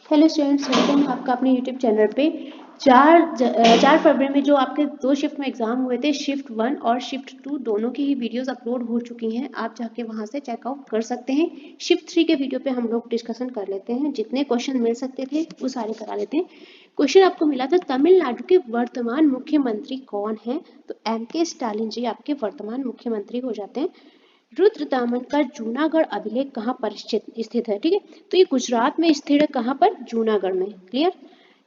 Hello students, welcome आपका अपने YouTube channel पे। 4 फरवरी में जो आपके 2 शिफ्ट में एग्जाम हुए थे, शिफ्ट 1 और शिफ्ट 2 दोनों की ही वीडियोस अपलोड हो चुकी हैं। आप जाके वहां से चेकआउट कर सकते हैं। शिफ्ट 3 के वीडियो पे हम लोग डिस्कशन कर लेते हैं, जितने क्वेश्चन मिल सकते थे वो सारे करा लेते हैं। क्वेश्चन आपको मिला था तमिलनाडु के वर्तमान मुख्यमंत्री कौन है, तो M.K. स्टालिन जी आपके वर्तमान मुख्यमंत्री हो जाते हैं। रुद्रदामन का जूनागढ़ अभिलेख कहाँ पर स्थित है? ठीक है, तो ये गुजरात में स्थित है। कहाँ पर? जूनागढ़ में। क्लियर।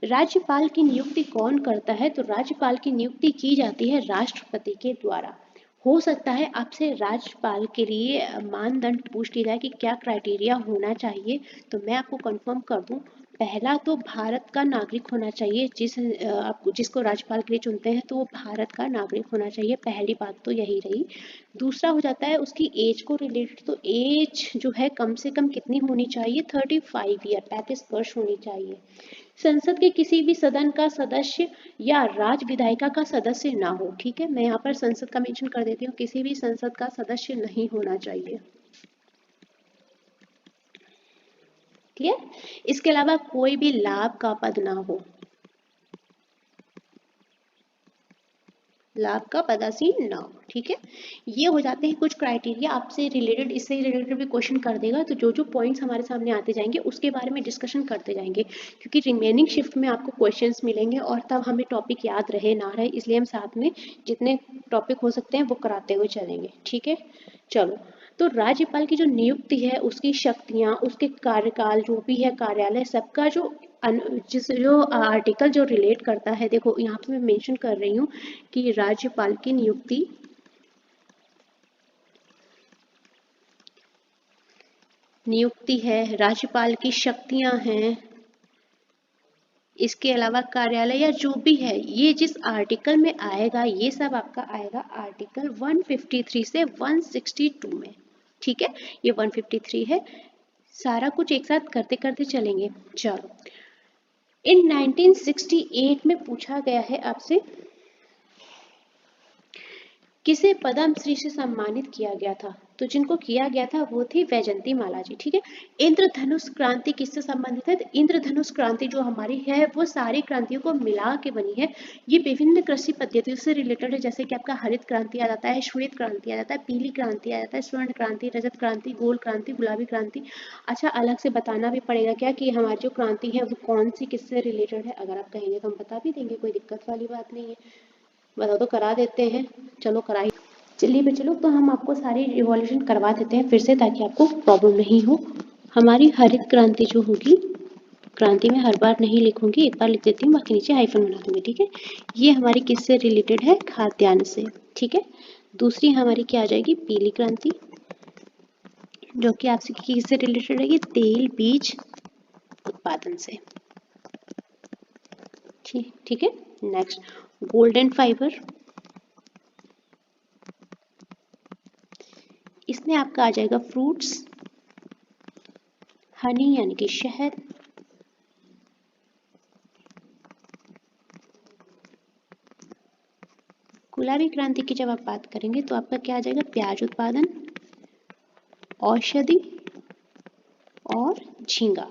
राज्यपाल की नियुक्ति कौन करता है? तो राज्यपाल की नियुक्ति की जाती है राष्ट्रपति के द्वारा। हो सकता है आपसे राज्यपाल के लिए मानदंड पूछ लिया जाए कि क्या क्राइटेरिया होना चाहिए, तो मैं आपको कंफर्म कर दूं। पहला तो भारत का नागरिक होना चाहिए। आपको जिसको राज्यपाल के लिए चुनते हैं तो वो भारत का नागरिक होना चाहिए। पहली बात तो यही रही। दूसरा हो जाता है उसकी एज को रिलेटेड, तो एज जो है कम से कम कितनी होनी चाहिए? 35 ईयर, 35 वर्ष होनी चाहिए। संसद के किसी भी सदन का सदस्य या राज्य विधायिका का सदस्य ना हो। ठीक है, मैं यहाँ पर संसद का मेंशन कर देती हूँ, किसी भी संसद का सदस्य नहीं होना चाहिए। क्लियर। इसके अलावा कोई भी लाभ का पद ना हो, लाभ का पदासीन ना हो। ठीक है, ये हो जाते हैं कुछ क्राइटेरिया आपसे रिलेटेड। इससे रिलेटेड भी क्वेश्चन कर देगा, तो जो जो पॉइंट्स हमारे सामने आते जाएंगे उसके बारे में डिस्कशन करते जाएंगे, क्योंकि रिमेनिंग शिफ्ट में आपको क्वेश्चंस मिलेंगे और तब हमें टॉपिक याद रहे ना रहे, इसलिए हम साथ में जितने टॉपिक हो सकते हैं वो कराते हुए चलेंगे। ठीक है, चलो। तो राज्यपाल की जो नियुक्ति है, उसकी शक्तियां, उसके कार्यकाल जो भी है, कार्यालय, सबका जो आर्टिकल जो रिलेट करता है, देखो यहाँ पे मैं मेंशन कर रही हूँ कि राज्यपाल की नियुक्ति है, राज्यपाल की शक्तियां हैं, इसके अलावा कार्यालय या जो भी है, ये जिस आर्टिकल में आएगा ये सब आपका आएगा आर्टिकल 153 से 162 में। ठीक है, ये 153 है। सारा कुछ एक साथ करते करते चलेंगे। चलो, इन 1968 में पूछा गया है आपसे, किसे पद्म श्री से सम्मानित किया गया था? तो जिनको किया गया था वो थी वैजंती माला जी। ठीक है, इंद्रधनुष क्रांति किससे संबंधित है? इंद्रधनुष क्रांति जो हमारी है वो सारी क्रांतियों को मिला के बनी है। ये विभिन्न कृषि पद्धतियों से रिलेटेड है, जैसे कि आपका हरित क्रांति आ जाता है, श्वेत क्रांति आ जाता है, पीली क्रांति आ जाता है, स्वर्ण क्रांति, रजत क्रांति, गोल क्रांति, गुलाबी क्रांति। अच्छा, अलग से बताना भी पड़ेगा क्या कि हमारी जो क्रांति है वो कौन सी किससे रिलेटेड है? अगर आप कहेंगे तो हम बता भी देंगे, कोई दिक्कत वाली बात नहीं है। बताओ तो करा देते हैं। चलो करा ही, चलिए पे चलो, तो हम आपको सारी रिवॉल्यूशन करवा देते हैं फिर से, ताकि आपको प्रॉब्लम नहीं हो। हमारी हरित क्रांति जो होगी, क्रांति में हर बार नहीं लिखूंगी, एक बार लिख देती हूँ, बाकी नीचे हाइफन बना दूंगी। ठीक है, ये हमारी किससे रिलेटेड है? खाद्यान्न से। ठीक है, दूसरी हमारी क्या आ जाएगी? पीली क्रांति, जो कि आपसे किससे रिलेटेड है? तेल बीज उत्पादन से। ठीक है, नेक्स्ट गोल्डन फाइबर, इसमें आपका आ जाएगा फ्रूट्स, हनी यानी कि शहद, गुलाबी क्रांति की जब आप बात करेंगे तो आपका क्या आ जाएगा? प्याज उत्पादन, औषधि और झींगा।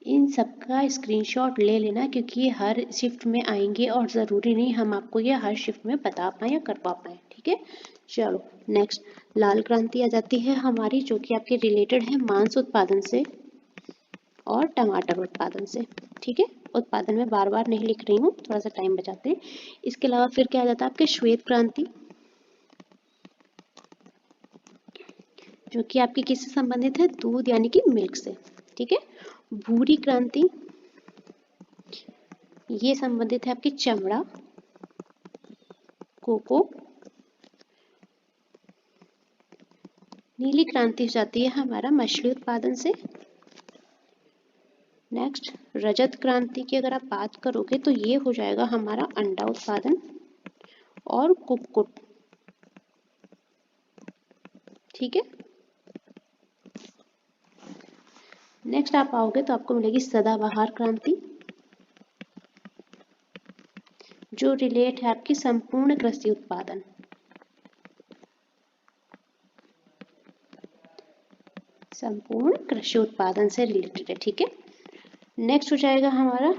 इन सबका स्क्रीनशॉट ले लेना, क्योंकि ये हर शिफ्ट में आएंगे और ज़रूरी नहीं हम आपको ये हर शिफ्ट में बता पाए या कर पाए। ठीक है, चलो नेक्स्ट लाल क्रांति आ जाती है हमारी, जो कि आपके रिलेटेड है मांस उत्पादन से और टमाटर उत्पादन से। ठीक है, उत्पादन में बार बार नहीं लिख रही हूँ, थोड़ा सा टाइम बचाते हैं। इसके अलावा फिर क्या आ जाता है आपके श्वेत क्रांति, जो कि आपकी किससे संबंधित है? दूध यानी कि मिल्क से। ठीक है, भूरी क्रांति, ये संबंधित है आपकी चमड़ा, कोको। नीली क्रांति हो जाती है हमारा मछली उत्पादन से। नेक्स्ट रजत क्रांति की अगर आप बात करोगे तो ये हो जाएगा हमारा अंडा उत्पादन और कुक्कुट। ठीक है, नेक्स्ट आप आओगे तो आपको मिलेगी सदाबहार क्रांति, जो रिलेट है आपकी संपूर्ण कृषि उत्पादन। संपूर्ण कृषि उत्पादन से रिलेटेड है, ठीक है। नेक्स्ट हो जाएगा हमारा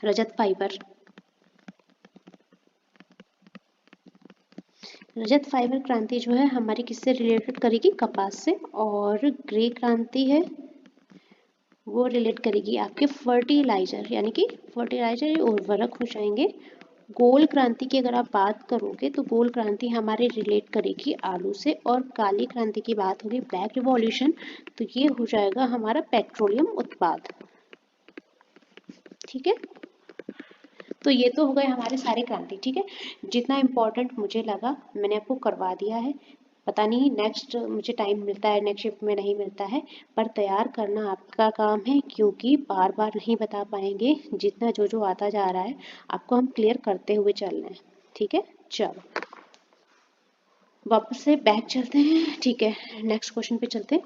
रजत फाइबर। रजत फाइबर क्रांति जो है हमारी किससे रिलेटेड करेगी, कपास से। और ग्रे क्रांति है वो रिलेट करेगी आपके फर्टिलाइजर, यानी कि फर्टिलाइजर उर्वरक हो जाएंगे। गोल क्रांति की अगर आप बात करोगे तो गोल क्रांति हमारे रिलेट करेगी आलू से। और काली क्रांति की बात होगी, ब्लैक रिवॉल्यूशन, तो ये हो जाएगा हमारा पेट्रोलियम उत्पाद, ठीक है। तो ये तो हो गए हमारे सारे क्रांति, ठीक है। जितना इम्पोर्टेंट मुझे लगा मैंने आपको करवा दिया है। पता नहीं नेक्स्ट मुझे टाइम मिलता है, नेक्स्ट शिफ्ट में नहीं मिलता है, पर तैयार करना आपका काम है, क्योंकि बार बार नहीं बता पाएंगे। जितना जो जो आता जा रहा है आपको हम क्लियर करते हुए चल रहे हैं, ठीक है। चलो वापस से बैक चलते हैं, ठीक है। नेक्स्ट क्वेश्चन पे चलते हैं।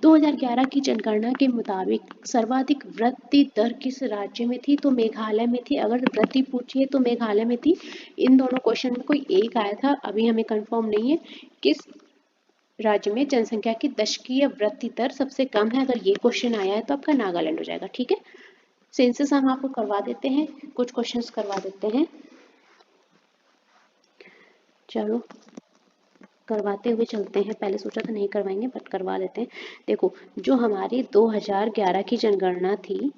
2011 की जनगणना के मुताबिक सर्वाधिक वृद्धि दर किस राज्य में थी, तो मेघालय में थी। अगर वृद्धि पूछिए तो मेघालय में थी। इन दोनों क्वेश्चन में कोई एक आया था, अभी हमें कंफर्म नहीं है किस राज्य में जनसंख्या की दशकीय वृद्धि दर सबसे कम है। अगर ये क्वेश्चन आया है तो आपका नागालैंड हो जाएगा, ठीक है। सेंसस हम आपको करवा देते हैं, कुछ क्वेश्चंस करवा देते हैं, चलो करवाते हुए चलते हैं। पहले सोचा था नहीं करवाएंगे बट करवा लेते हैं। देखो जो हमारी 2011 की जनगणना थी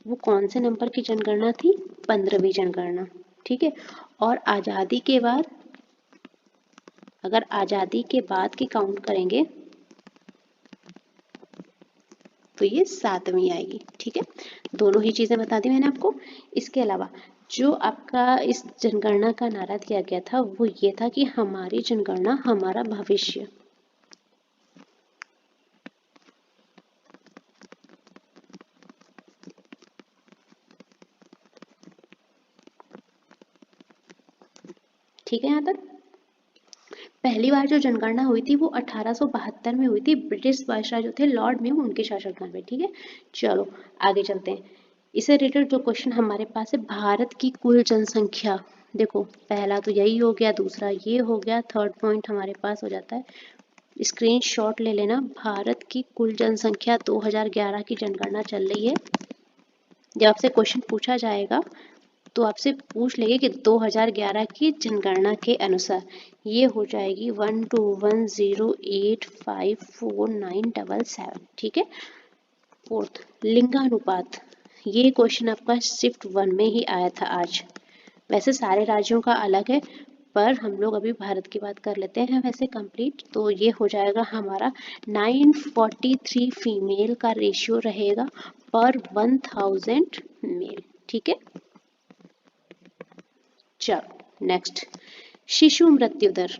वो कौन से नंबर की जनगणना थी, 15वीं जनगणना, ठीक है। और आज़ादी के बाद, अगर आज़ादी के बाद की काउंट करेंगे तो ये 7वीं आएगी, ठीक है। दोनों ही चीजें बता दी मैंने आपको। इसके अलावा जो आपका इस जनगणना का नारा दिया गया था वो ये था कि हमारी जनगणना हमारा भविष्य। ठीक है, यहाँ तक। पहली बार जो जनगणना हुई थी वो 1872 में हुई थी। ब्रिटिश बादशाह जो थे लॉर्ड में, उनके शासनकाल में, ठीक है। चलो आगे चलते हैं। इससे रिलेटेड जो क्वेश्चन हमारे पास है, भारत की कुल जनसंख्या। देखो पहला तो यही हो गया, दूसरा ये हो गया, थर्ड पॉइंट हमारे पास हो जाता है, स्क्रीनशॉट ले लेना। भारत की कुल जनसंख्या 2011 की जनगणना चल रही है। जब आपसे क्वेश्चन पूछा जाएगा तो आपसे पूछ लेंगे कि 2011 की जनगणना के अनुसार ये हो जाएगी 121085497, ठीक है। फोर्थ, लिंगानुपात। ये क्वेश्चन आपका शिफ्ट 1 में ही आया था आज। वैसे सारे राज्यों का अलग है पर हम लोग अभी भारत की बात कर लेते हैं वैसे कंप्लीट। तो ये हो जाएगा हमारा 943 फीमेल का रेशियो रहेगा पर 1000 मेल, ठीक है। चलो नेक्स्ट, शिशु मृत्यु दर।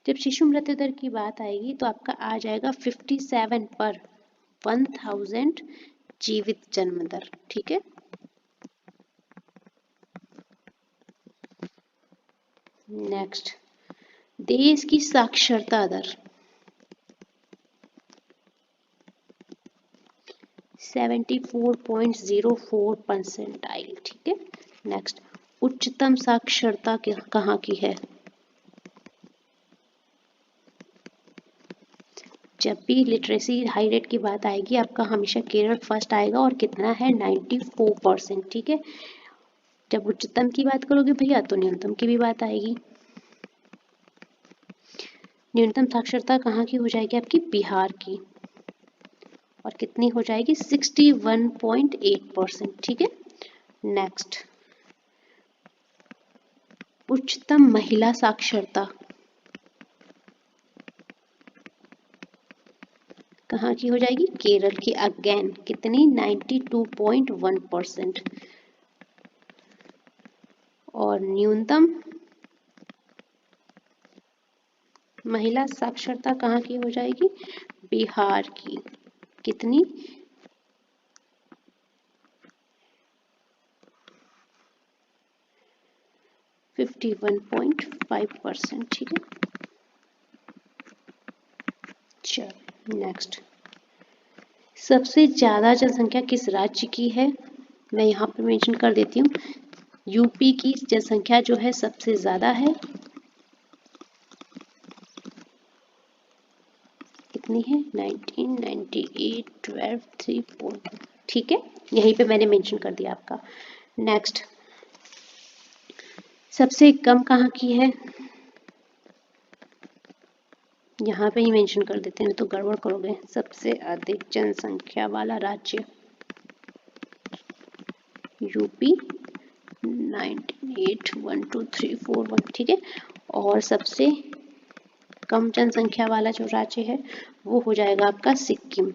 जब शिशु मृत्यु दर की बात आएगी तो आपका आ जाएगा 57 पर 1000 जीवित जन्म दर, ठीक है। नेक्स्ट, देश की साक्षरता दर 74.04%, ठीक है। नेक्स्ट, उच्चतम साक्षरता कहाँ की है। जब भी लिटरेसी हाई रेट की बात आएगी आपका हमेशा केरल फर्स्ट आएगा, और कितना है 94%, ठीक है। जब उच्चतम की बात करोगे भैया तो न्यूनतम की भी बात आएगी। न्यूनतम साक्षरता कहाँ की हो जाएगी आपकी, बिहार की, और कितनी हो जाएगी 61.8%, ठीक है। नेक्स्ट, उच्चतम महिला साक्षरता कहाँ की हो जाएगी, केरल की, अगेन कितनी 92.1%। और न्यूनतम महिला साक्षरता कहाँ की हो जाएगी, बिहार की, कितनी 51.5%, ठीक है। चलो नेक्स्ट, सबसे ज्यादा जनसंख्या किस राज्य की है, मैं यहाँ पर मेंशन कर देती हूँ, यूपी की जनसंख्या जो है सबसे ज्यादा है, कितनी है 1998 12 3 4। ठीक है, यहीं पे मैंने मेंशन कर दिया आपका। नेक्स्ट, सबसे कम कहाँ की है, यहाँ पे ही मेंशन कर देते हैं तो गड़बड़ करोगे। सबसे अधिक जनसंख्या वाला राज्य यूपी 981234 ठीक है। और सबसे कम जनसंख्या वाला जो राज्य है वो हो जाएगा आपका सिक्किम।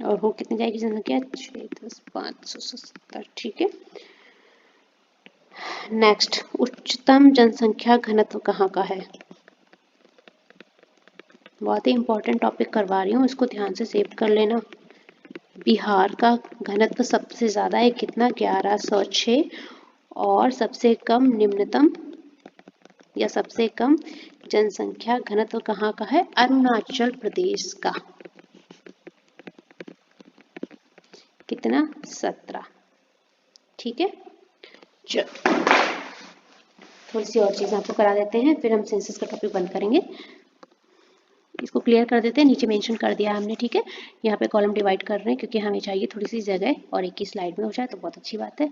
और हो कितनी जाएगी जनसंख्या 6,10,570 ठीक है। नेक्स्ट, उच्चतम जनसंख्या घनत्व कहाँ का है, बहुत ही इंपॉर्टेंट टॉपिक करवा रही हूँ, इसको ध्यान से सेव कर लेना। बिहार का घनत्व सबसे ज्यादा है, कितना 1106। और सबसे कम निम्नतम या सबसे कम जनसंख्या घनत्व कहाँ का है, अरुणाचल प्रदेश का, कितना 17 ठीक है। चलो थोड़ी सी और चीजें आपको करा देते हैं, फिर हम सेंसस का टॉपिक बंद करेंगे। इसको क्लियर कर देते हैं, नीचे मेंशन कर दिया हमने ठीक है। यहाँ पे कॉलम डिवाइड कर रहे हैं क्योंकि हमें चाहिए थोड़ी सी जगह और एक ही स्लाइड में हो जाए तो बहुत अच्छी बात है।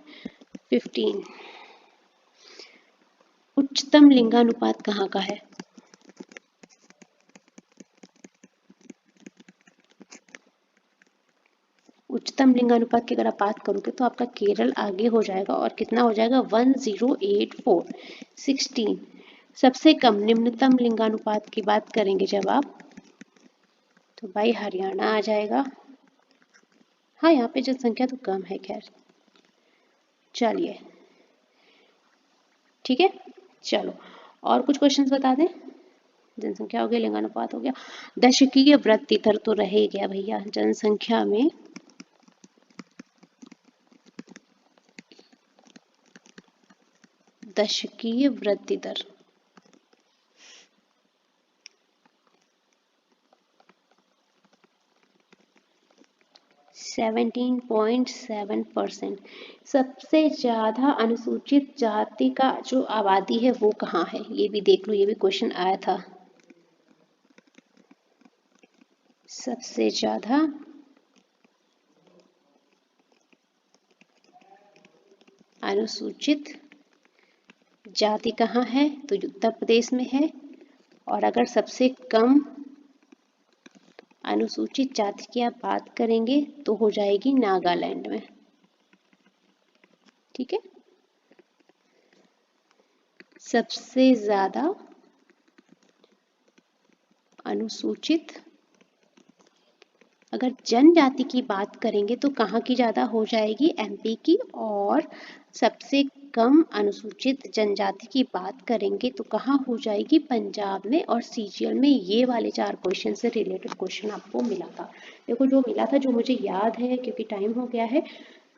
15, उच्चतम लिंगानुपात कहाँ का है, उच्चतम लिंगानुपात की अगर आप बात करोगे तो आपका केरल आगे हो जाएगा और कितना हो जाएगा 1084। 16, सबसे कम निम्नतम लिंगानुपात की बात करेंगे जब आप तो भाई हरियाणा आ जाएगा। हाँ यहाँ पे जनसंख्या तो कम है, खैर चलिए ठीक है। चलो और कुछ क्वेश्चंस बता दें। जनसंख्या हो गया, लिंगानुपात हो गया, दशकीय वृद्धि दर तो रह गया भैया। जनसंख्या में दशकीय वृद्धि दर 17.7%। सबसे ज्यादा अनुसूचित जाति का जो आबादी है वो कहाँ है, ये भी देख लो, ये भी क्वेश्चन आया था। सबसे ज्यादा अनुसूचित जाति कहाँ है तो उत्तर प्रदेश में है। और अगर सबसे कम अनुसूचित जाति की आप बात करेंगे तो हो जाएगी नागालैंड में ठीक है। सबसे ज्यादा अनुसूचित अगर जनजाति की बात करेंगे तो कहाँ की ज्यादा हो जाएगी, एमपी की। और सबसे कम अनुसूचित जनजाति की बात करेंगे तो कहाँ हो जाएगी, पंजाब में। और सीजीएल में ये वाले 4 क्वेश्चन से रिलेटेड क्वेश्चन आपको मिला था। देखो जो मिला था, जो मुझे याद है क्योंकि टाइम हो गया है,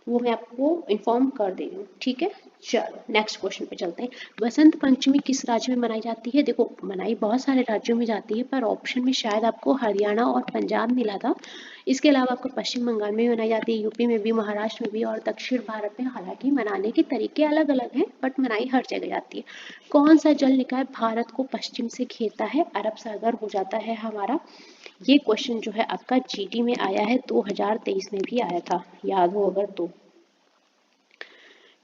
वो मैं आपको इन्फॉर्म कर दे रही हूँ ठीक है। चलो नेक्स्ट क्वेश्चन पे चलते हैं। बसंत पंचमी किस राज्य में मनाई जाती है, देखो मनाई बहुत सारे राज्यों में जाती है पर ऑप्शन में शायद आपको हरियाणा और पंजाब मिला था। इसके अलावा आपको पश्चिम बंगाल में भी मनाई जाती है, यूपी में भी, महाराष्ट्र में भी और दक्षिण भारत में। हालांकि मनाने के तरीके अलग अलग हैं बट मनाई हर जगह जाती है। कौन सा जल निकाय भारत को पश्चिम से घेरता है, अरब सागर हो जाता है हमारा। ये क्वेश्चन जो है आपका जीडी में आया है, 2023 में भी आया था, याद हो अगर तो।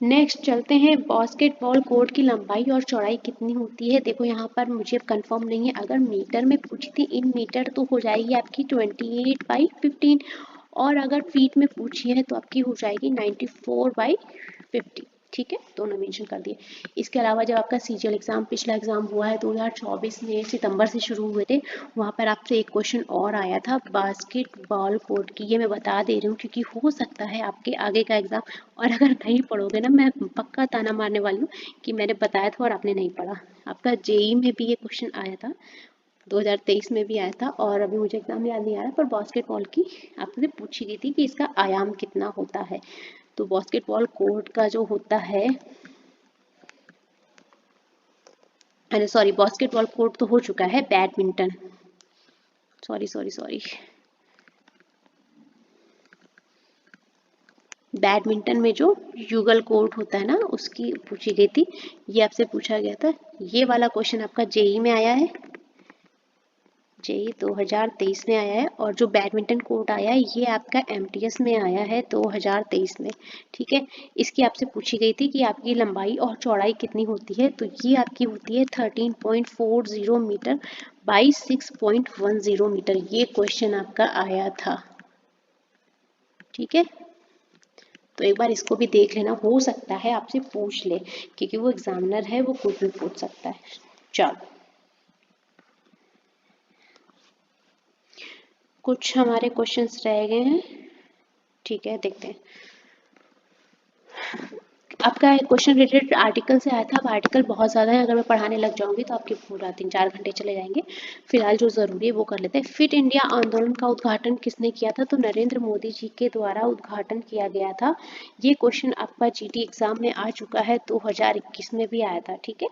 नेक्स्ट चलते हैं, बास्केटबॉल कोर्ट की लंबाई और चौड़ाई कितनी होती है। देखो यहाँ पर मुझे कंफर्म नहीं है, अगर मीटर में पूछी थी इन मीटर तो हो जाएगी आपकी 28/15। और अगर फीट में पूछी है तो आपकी हो जाएगी 94/50 ठीक है, दोनों मेंशन कर दिए। इसके अलावा जब आपका सीजीएल एग्जाम, पिछला एग्जाम हुआ है 2024 में, सितंबर से शुरू हुए थे, वहाँ पर आपसे एक क्वेश्चन और आया था बास्केटबॉल कोर्ट की। ये मैं बता दे रही हूँ क्योंकि हो सकता है आपके आगे का एग्जाम, और अगर नहीं पढ़ोगे ना, मैं पक्का ताना मारने वाली हूँ कि मैंने बताया था और आपने नहीं पढ़ा। आपका जेई में भी ये क्वेश्चन आया था, 2023 में भी आया था, और अभी मुझे एग्जाम याद नहीं आ रहा, पर बास्केटबॉल की आपसे पूछी गई थी कि इसका आयाम कितना होता है। तो बास्केटबॉल कोर्ट का जो होता है, अरे सॉरी, बास्केटबॉल कोर्ट तो हो चुका है, badminton, sorry sorry sorry, badminton में जो युगल कोर्ट होता है ना, उसकी पूछी गई थी, ये आपसे पूछा गया था। ये वाला क्वेश्चन आपका जेई में आया है, जेई 2023 में आया है। और जो बैडमिंटन कोर्ट आया है ये आपका एमटीएस में आया है 2023 में, ठीक है। इसकी आपसे पूछी गई थी कि आपकी लंबाई और चौड़ाई कितनी होती है, तो ये आपकी होती है 13.40 मीटर बाई 6.10 मीटर। ये क्वेश्चन आपका आया था, ठीक है। तो एक बार इसको भी देख लेना, हो सकता है आपसे पूछ ले, क्योंकि वो एग्जामिनर है, वो कुछ भी पूछ सकता है। चलो, कुछ हमारे क्वेश्चंस रह गए हैं, ठीक है, देखते हैं। आपका क्वेश्चन रिलेटेड आर्टिकल से आया था। अब आर्टिकल बहुत ज़्यादा है, अगर मैं पढ़ाने लग जाऊंगी तो आपके पूरा 3-4 घंटे चले जाएंगे। फिलहाल जो ज़रूरी है वो कर लेते हैं। फिट इंडिया आंदोलन का उद्घाटन किसने किया था, तो नरेंद्र मोदी जी के द्वारा उद्घाटन किया गया था। ये क्वेश्चन आपका जीटी एग्जाम में आ चुका है, 2021 में भी आया था, ठीक है।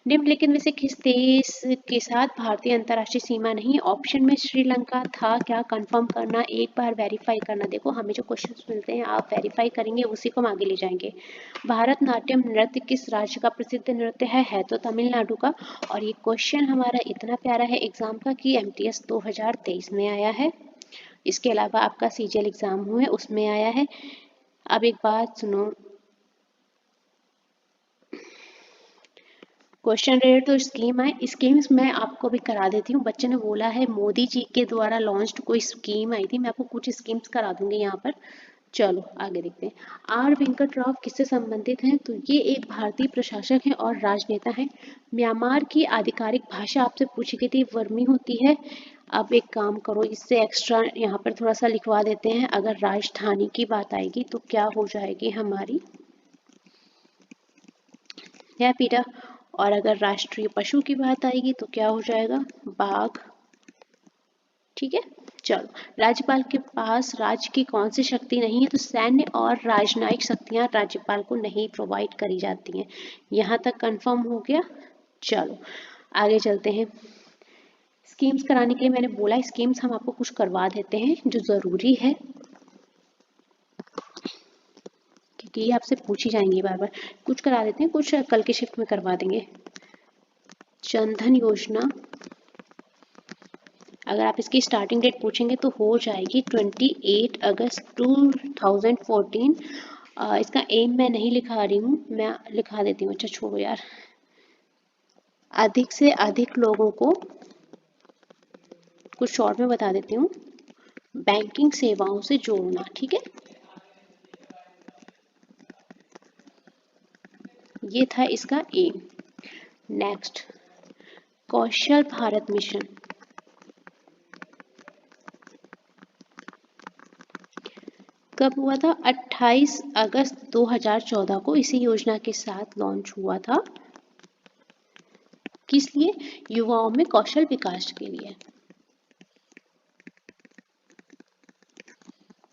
निम्नलिखित में से किस देश के साथ भारतीय अंतर्राष्ट्रीय सीमा नहीं, ऑप्शन में श्रीलंका था क्या, कंफर्म करना, एक बार वेरीफाई करना। देखो, हमें जो क्वेश्चंस मिलते हैं आप वेरीफाई करेंगे, उसी को हम आगे ले जाएंगे। भारतनाट्यम नृत्य किस राज्य का प्रसिद्ध नृत्य है तो तमिलनाडु का। और ये क्वेश्चन हमारा इतना प्यारा है एग्जाम का कि एमटीएस 2023 में आया है। इसके अलावा आपका सीजीएल एग्जाम हुए उसमें आया है। अब एक बात सुनो, क्वेश्चन रिलेटेड तो स्कीम है, स्कीम्स मैं आपको भी करा देती हूँ। बच्चे ने बोला है मोदी जी के द्वारा लॉन्च्ड कोई स्कीम आई थी, मैं आपको कुछ स्कीम्स करा दूंगी यहाँ पर। चलो आगे देखते हैं। आर वेंकट राव किससे संबंधित हैं, तो ये एक भारतीय प्रशासक हैं और राजनेता हैं। म्यांमार की आधिकारिक भाषा आपसे पूछी गई थी, वर्मी होती है। अब एक काम करो, इससे एक्स्ट्रा यहाँ पर थोड़ा सा लिखवा देते हैं। अगर राजधानी की बात आएगी तो क्या हो जाएगी हमारी, या पीटा। और अगर राष्ट्रीय पशु की बात आएगी तो क्या हो जाएगा, बाघ, ठीक है। चलो, राज्यपाल के पास राज्य की कौन सी शक्ति नहीं है, तो सैन्य और राजनयिक शक्तियां राज्यपाल को नहीं प्रोवाइड करी जाती हैं। यहाँ तक कंफर्म हो गया। चलो आगे चलते हैं। स्कीम्स कराने के लिए मैंने बोला, स्कीम्स हम आपको कुछ करवा देते हैं जो जरूरी है, क्योंकि ये आपसे पूछी जाएंगी बार बार। कुछ करा देते हैं, कुछ कल के शिफ्ट में करवा देंगे। जनधन योजना, अगर आप इसकी स्टार्टिंग डेट पूछेंगे तो हो जाएगी 28 अगस्त 2014। इसका एम मैं नहीं लिखा रही हूँ, मैं लिखा देती हूँ। अच्छा छोड़ो यार, अधिक से अधिक लोगों को कुछ शॉर्ट में बता देती हूँ, बैंकिंग सेवाओं से जोड़ना, ठीक है। ये था इसका एम। नेक्स्ट, कौशल भारत मिशन, कब हुआ था, 28 अगस्त 2014 को इसी योजना के साथ लॉन्च हुआ था। किस लिए, युवाओं में कौशल विकास के लिए।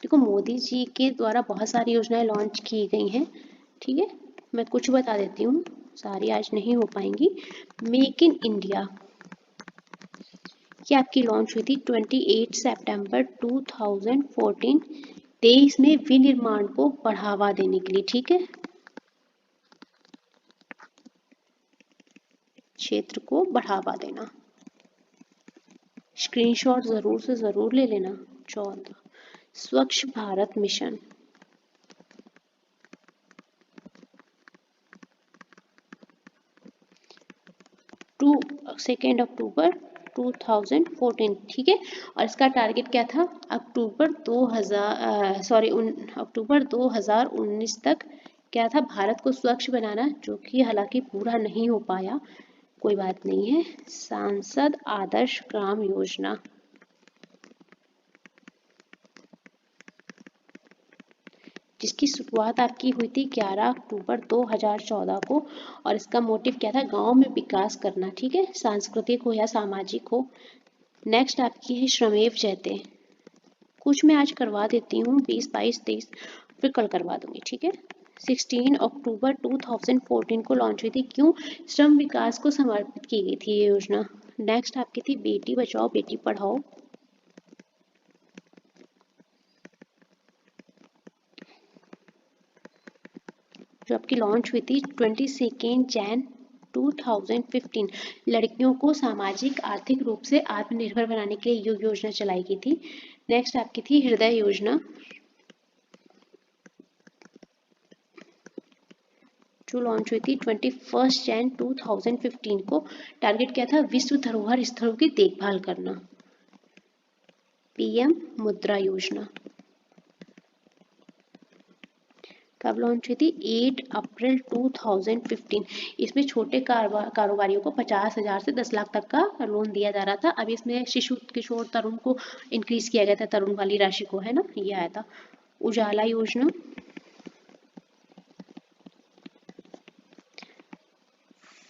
देखो, मोदी जी के द्वारा बहुत सारी योजनाएं लॉन्च की गई हैं, ठीक है। मैं कुछ बता देती हूँ, सारी आज नहीं हो पाएंगी। मेक इन इंडिया, ये आपकी लॉन्च हुई थी 28 सितंबर 2014, देश में विनिर्माण को बढ़ावा देने के लिए, ठीक है, क्षेत्र को बढ़ावा देना। स्क्रीनशॉट जरूर से जरूर ले लेना। 14, स्वच्छ भारत मिशन, 2 अक्टूबर 2014, ठीक है। और इसका टारगेट क्या था, अक्टूबर 2019 तक क्या था, भारत को स्वच्छ बनाना, जो कि हालांकि पूरा नहीं हो पाया, कोई बात नहीं है। सांसद आदर्श ग्राम योजना, जिसकी शुरुआत आपकी हुई थी 11 अक्टूबर 2014 को। और इसका मोटिव क्या था, गांव में विकास करना, ठीक है, सांस्कृतिक हो या सामाजिक हो। नेक्स्ट आपकी है श्रमेव जयते, कुछ मैं आज करवा देती हूँ, 20, 22, 23 फिर कल करवा दूंगी, ठीक है। 16 अक्टूबर 2014 को लॉन्च हुई थी, क्यों, श्रम विकास को समर्पित की गई थी ये योजना। नेक्स्ट आपकी थी बेटी बचाओ बेटी पढ़ाओ, जो आपकी लॉन्च हुई थी 22 जैन 2015। लड़कियों को सामाजिक आर्थिक रूप से आत्मनिर्भर बनाने के लिए ये योजना चलाई गई थी। नेक्स्ट आपकी थी हृदय योजना, जो लॉन्च हुई थी 21 जैन 2015 को। टारगेट क्या था? विश्व धरोहर स्थलों की देखभाल करना। पीएम मुद्रा योजना कब लॉन्च हुई थी? 8 अप्रैल 2015। इसमें छोटे कारोबारियों को 50,000 से 10 लाख तक का लोन दिया जा रहा था। अब इसमें शिशु किशोर तरुण को इंक्रीज किया गया था, तरुण वाली राशि को, है ना, ये आया था। उजाला योजना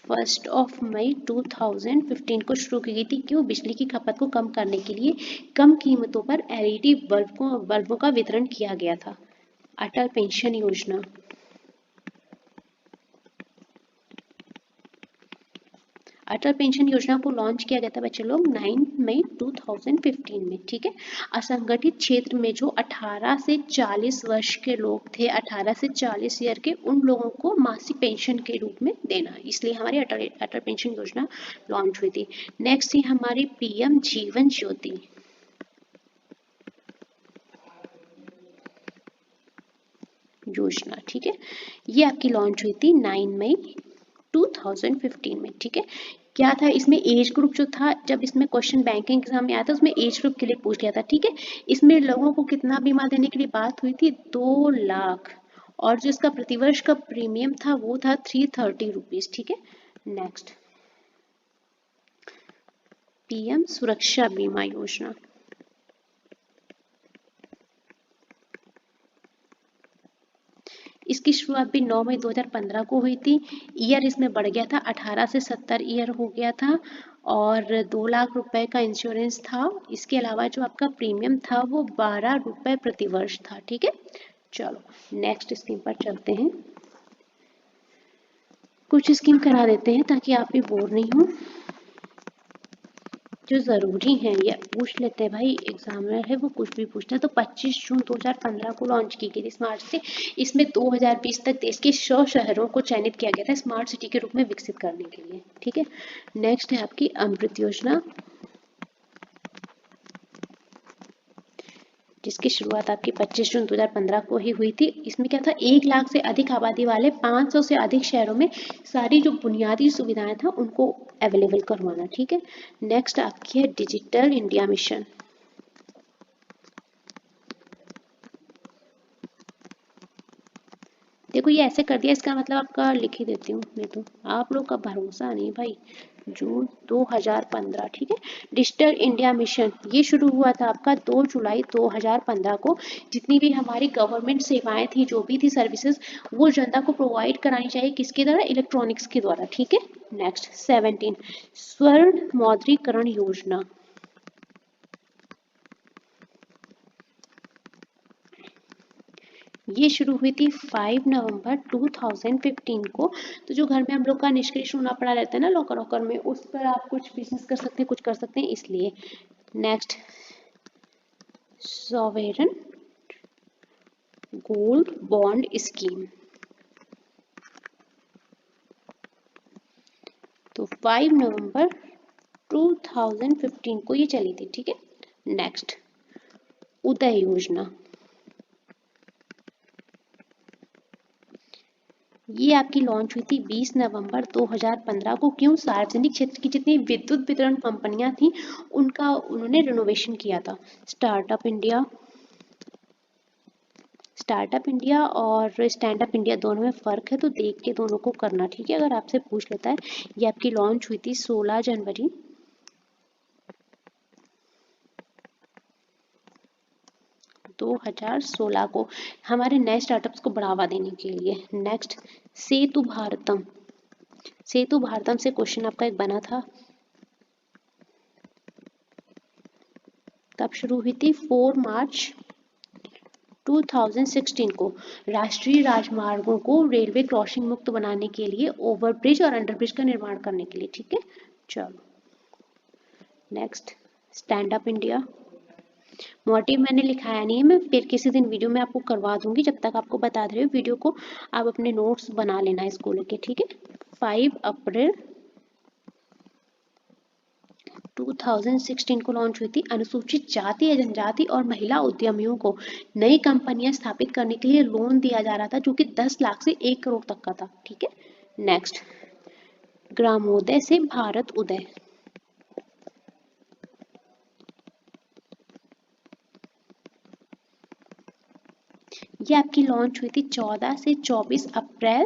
1 मई 2015 को शुरू की गई थी। क्यों? बिजली की खपत को कम करने के लिए कम कीमतों पर एलईडी बल्बों का वितरण किया गया था। अटल पेंशन योजना अटल पेंशन योजना को लॉन्च किया गया था बच्चे लोग 9 मई 2015 में। ठीक है। असंगठित क्षेत्र में जो 18 से 40 वर्ष के लोग थे, 18 से 40 ईयर के, उन लोगों को मासिक पेंशन के रूप में देना, इसलिए हमारी अटल पेंशन योजना लॉन्च हुई थी। नेक्स्ट थी हमारी पीएम जीवन ज्योति योजना। ठीक है, ये आपकी लॉन्च हुई थी 9 मई 2015 में। ठीक है, क्या था इसमें? एज ग्रुप जो था, जब इसमें क्वेश्चन बैंकिंग एग्जाम में आया था उसमें एज ग्रुप के लिए पूछ लिया था। ठीक है, इसमें लोगों को कितना बीमा देने के लिए बात हुई थी? 2 लाख, और जो इसका प्रतिवर्ष का प्रीमियम था वो था 330 रुपीज। ठीक है। नेक्स्ट पीएम सुरक्षा बीमा योजना, इसकी शुरुआत भी 9 मई 2015 को हुई थी। ईयर इसमें बढ़ गया था, 18 से 70 ईयर हो गया था, और 2 लाख रुपए का इंश्योरेंस था। इसके अलावा जो आपका प्रीमियम था वो 12 रुपए प्रति वर्ष था। ठीक है, चलो नेक्स्ट स्कीम पर चलते हैं। कुछ स्कीम करा देते हैं ताकि आप भी बोर नहीं हो, जो ज़रूरी है ये पूछ लेते हैं भाई, एग्जामिनर है वो कुछ भी पूछता है। तो 25 जून 2015 को लॉन्च की गई थी स्मार्ट सिटी। इसमें 2020 तक देश के 100 शहरों को चयनित किया गया था स्मार्ट सिटी के रूप में विकसित करने के लिए। ठीक है। नेक्स्ट है आपकी अमृत योजना, जिसकी शुरुआत आपकी 25 जून 2015 को ही हुई थी। इसमें क्या था? 1 लाख से अधिक आबादी वाले 500 से अधिक शहरों में सारी जो बुनियादी सुविधाएं था उनको अवेलेबल करवाना। ठीक है। नेक्स्ट आपकी है डिजिटल इंडिया मिशन। देखो ये ऐसे कर दिया, इसका मतलब आपका लिख ही देती हूँ मैं, तो आप लोग का भरोसा नहीं भाई। जून 2015। ठीक है। डिजिटल इंडिया मिशन ये शुरू हुआ था आपका 2 जुलाई 2015 को। जितनी भी हमारी गवर्नमेंट सेवाएं थी, जो भी थी सर्विसेज, वो जनता को प्रोवाइड करानी चाहिए किसके द्वारा? इलेक्ट्रॉनिक्स के द्वारा। ठीक है। नेक्स्ट 17 स्वर्ण मौद्रीकरण योजना, ये शुरू हुई थी 5 नवंबर 2015 को। तो जो घर में हम लोग का निष्क्रिय होना पड़ा रहता है ना लॉकर वॉकर में, उस पर आप कुछ बिजनेस कर सकते हैं, कुछ कर सकते हैं, इसलिए। Next sovereign gold bond scheme, तो 5 नवंबर 2015 को ये चली थी। ठीक है। नेक्स्ट उदय योजना, ये आपकी लॉन्च हुई थी 20 नवंबर 2015 को। क्यों? सार्वजनिक क्षेत्र की जितनी विद्युत वितरण कंपनियां थी उनका उन्होंने रिनोवेशन किया था। स्टार्टअप इंडिया और स्टैंड अप इंडिया दोनों में फ़र्क है, तो देख के दोनों को करना। ठीक है, अगर आपसे पूछ लेता है। ये आपकी लॉन्च हुई थी 16 जनवरी 2016 को, हमारे नए स्टार्टअप्स को बढ़ावा देने के लिए। नेक्स्ट सेतु भारतम, सेतु भारतम से क्वेश्चन आपका एक बना था। कब शुरू हुई थी? 4 मार्च 2016 को। राष्ट्रीय राजमार्गों को रेलवे क्रॉसिंग मुक्त बनाने के लिए ओवरब्रिज और अंडरब्रिज का निर्माण करने के लिए। ठीक है, चलो next stand up India, motive मैंने लिखाया नहीं है, मैं फिर किसी दिन वीडियो में आपको करवा दूंगी, जब तक आपको बता दे रही हूँ वीडियो को आप अपने नोट्स बना लेना इसको लेके, ठीक है। 5 अप्रैल 2016 को लॉन्च हुई थी। अनुसूचित जाति या जनजाति और महिला उद्यमियों को नई कंपनियां स्थापित करने के लिए लोन दिया जा रहा था, जो कि 10 लाख से 1 करोड़ तक का था, ठीक है। नेक्स्ट, ग्रामोदय से भारत उदय। ये आपकी लॉन्च हुई थी 14 से 24 अप्रैल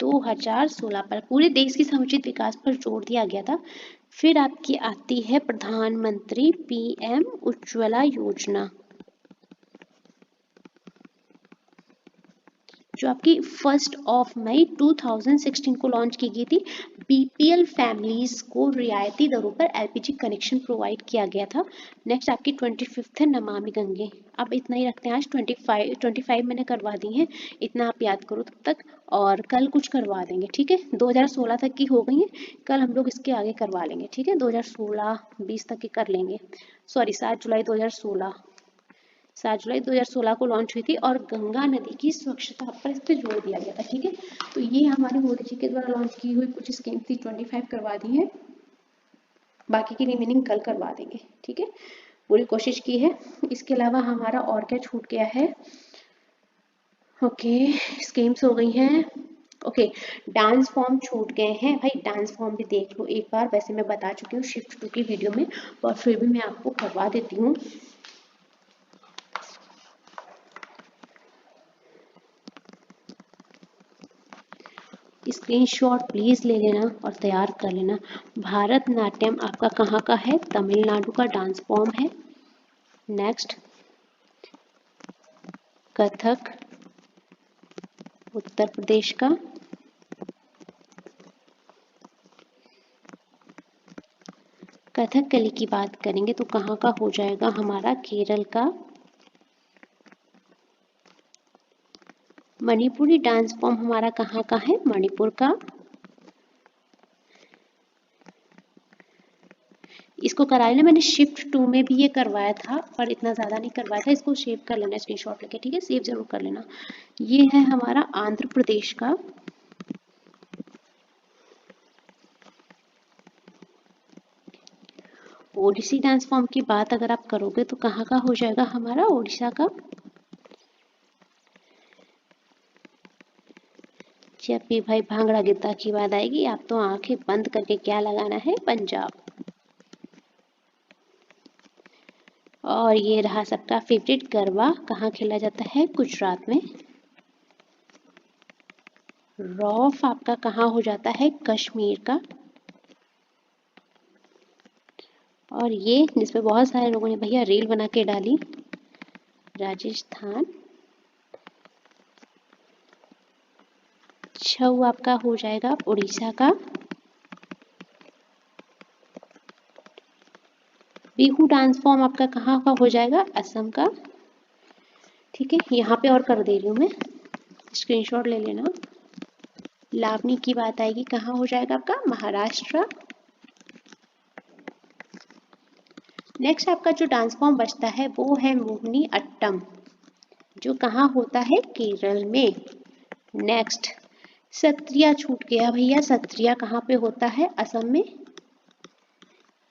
2016 पर। पूरे देश की समुचित विकास पर जोर दिया गया था। फिर आपकी आती है प्रधानमंत्री पीएम उज्ज्वला योजना, जो आपकी 1 मई 2016 को लॉन्च की गई थी। बीपीएल फैमिलीज को रियायती दरों पर एलपीजी कनेक्शन प्रोवाइड किया गया था। नेक्स्ट आपकी 25 है नमामि गंगे। अब इतना ही रखते हैं, आज 25 मैंने करवा दी हैं, इतना आप याद करो तब तक, और कल कुछ करवा देंगे, ठीक है। 2016 तक की हो गई है, कल हम लोग इसके आगे करवा लेंगे, ठीक है। 2016-20 तक की कर लेंगे, सॉरी 7 जुलाई 2016, 7 जुलाई 2016 को लॉन्च हुई थी, और गंगा नदी की स्वच्छता पर इस पर जोर दिया गया था, ठीक है। तो ये हमारी मोदी जी के द्वारा लॉन्च की हुई कुछ स्कीम थी, 25 करवा दी है, बाकी की रिमेनिंग कल करवा देंगे, ठीक है। पूरी कोशिश की है। इसके अलावा हमारा और क्या छूट गया है? ओके, स्कीम्स हो गई हैं। ओके, डांस फॉर्म छूट गए हैं भाई, डांस फॉर्म भी देख लो एक बार। वैसे मैं बता चुकी हूँ शिफ्ट 2 की वीडियो में, और फिर भी मैं आपको करवा देती हूँ। स्क्रीनशॉट प्लीज ले लेना और तैयार कर लेना। भारतनाट्यम आपका कहाँ का है? तमिलनाडु का डांस फॉर्म है। नेक्स्ट, कथक उत्तर प्रदेश का। कथकली की बात करेंगे तो कहाँ का हो जाएगा हमारा? केरल का। मणिपुरी डांस फॉर्म हमारा कहाँ का है? मणिपुर का। इसको करा लेना, मैंने शिफ्ट 2 में भी ये करवाया था, पर इतना ज़्यादा नहीं करवाया था। इसको सेव कर लेना स्क्रीनशॉट लेके, ठीक है, सेव जरूर कर लेना। ये है हमारा आंध्र प्रदेश का। ओडिसी डांस फॉर्म की बात अगर आप करोगे तो कहाँ का हो जाएगा हमारा? ओडिशा का। जब भी भाई भांगड़ा गिद्दा की बात आएगी, आप तो आंखें बंद करके क्या लगाना है? पंजाब। और ये रहा सबका फेवरेट गरबा, कहाँ खेला जाता है? गुजरात में। रॉफ आपका कहाँ हो जाता है? कश्मीर का। और ये जिसपे बहुत सारे लोगों ने भैया रील बना के डाली, राजस्थान। छऊ आपका हो जाएगा उड़ीसा का। बिहू डांस फॉर्म आपका कहाँ का हो जाएगा? असम का, ठीक है। यहाँ पे और कर दे रही हूँ मैं, स्क्रीनशॉट ले लेना। लावनी की बात आएगी, कहाँ हो जाएगा आपका? महाराष्ट्र। नेक्स्ट आपका जो डांस फॉर्म बचता है वो है मोहिनी अट्टम, जो कहाँ होता है? केरल में। नेक्स्ट, सत्रिया छूट गया भैया, सत्रिया कहाँ पे होता है? असम में।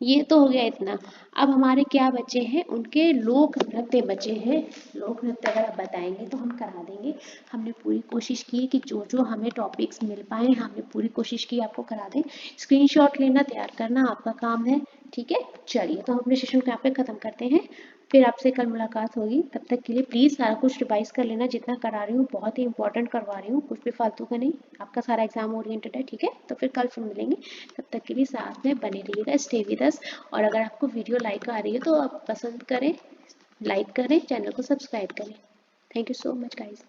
ये तो हो गया इतना। अब हमारे क्या बचे हैं? उनके लोक नृत्य बचे हैं। लोक नृत्य अगर आप बताएंगे तो हम करा देंगे। हमने पूरी कोशिश की कि जो जो हमें टॉपिक्स मिल पाए हमने पूरी कोशिश की आपको करा दें। स्क्रीनशॉट लेना, तैयार करना आपका काम है, ठीक है। चलिए, तो हम अपने सेशन को यहाँ पे खत्म करते हैं, फिर आपसे कल मुलाकात होगी। तब तक के लिए प्लीज़ सारा कुछ रिवाइज कर लेना, जितना करा रही हूँ बहुत ही इंपॉर्टेंट करवा रही हूँ, कुछ भी फालतू का नहीं, आपका सारा एग्जाम ओरिएंटेड है, ठीक है। तो फिर कल फिर मिलेंगे, तब तक के लिए साथ में बने रहिएगा, स्टे विद अस। और अगर आपको वीडियो लाइक आ रही है तो आप पसंद करें, लाइक करें, चैनल को सब्सक्राइब करें। Thank you so much guys.